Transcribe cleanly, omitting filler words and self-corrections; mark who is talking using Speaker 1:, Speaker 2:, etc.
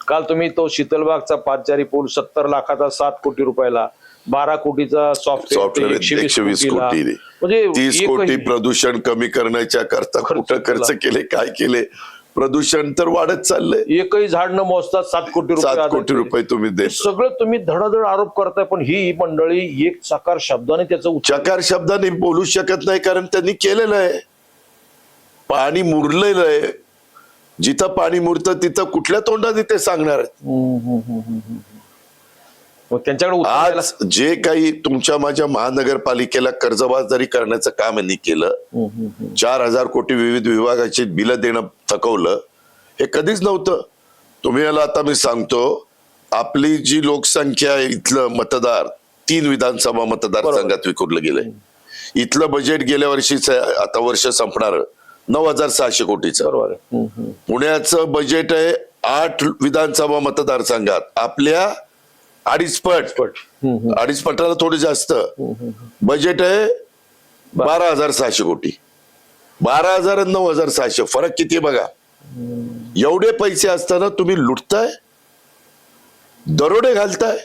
Speaker 1: काल तुम्ही तो शीतलबागचा पादचारी पूल 70 लाखाचा 7 कोटी रुपयाला, 12 कोटीचा सॉफ्टवेअर
Speaker 2: 120 कोटी,
Speaker 1: म्हणजे
Speaker 2: 30 कोटी प्रदूषण कमी करण्याच्या करता कुठं खर्च केले, काय केले? प्रदूषण तर वाढत चाललंय.
Speaker 1: एकही झाड न मोजता 7 कोटी रुपये,
Speaker 2: 7 कोटी रुपये तुम्ही दे.
Speaker 1: सगळं तुम्ही धडाधड आरोप करताय, पण ही मंडळी एक चकार शब्दाने त्याचं
Speaker 2: चकार शब्दाने बोलू शकत नाही, कारण त्यांनी केलेलं आहे. पाणी मुरलेलं आहे. जिथं पाणी मुरतं तिथं कुठल्या तोंडाने ते सांगणार आहेत?
Speaker 1: त्यांच्याकडे
Speaker 2: आज जे काही तुमच्या माझ्या महानगरपालिकेला कर्जबाजारी करण्याचं काम यांनी केलं, 4000 कोटी विविध विभागाची बिलं देणं थकवलं, हे कधीच नव्हतं. तुम्ही याला आता मी सांगतो, आपली जी लोकसंख्या आहे, इथलं मतदार 3 विधानसभा मतदारसंघात विखुरलं गेलंय. इथलं बजेट गेल्या वर्षीच, आता वर्ष संपणार, 9600 कोटीचं.
Speaker 1: बरोबर.
Speaker 2: पुण्याचं बजेट आहे 8 विधानसभा मतदारसंघात, आपल्या 2.5 पट, 2.5 पटाला थोडं जास्त बजेट आहे. 12,600 कोटी. 12,000 आणि 9,600 फरक किती आहे बघा. एवढे पैसे असताना तुम्ही लुटताय, दरोडे घालताय.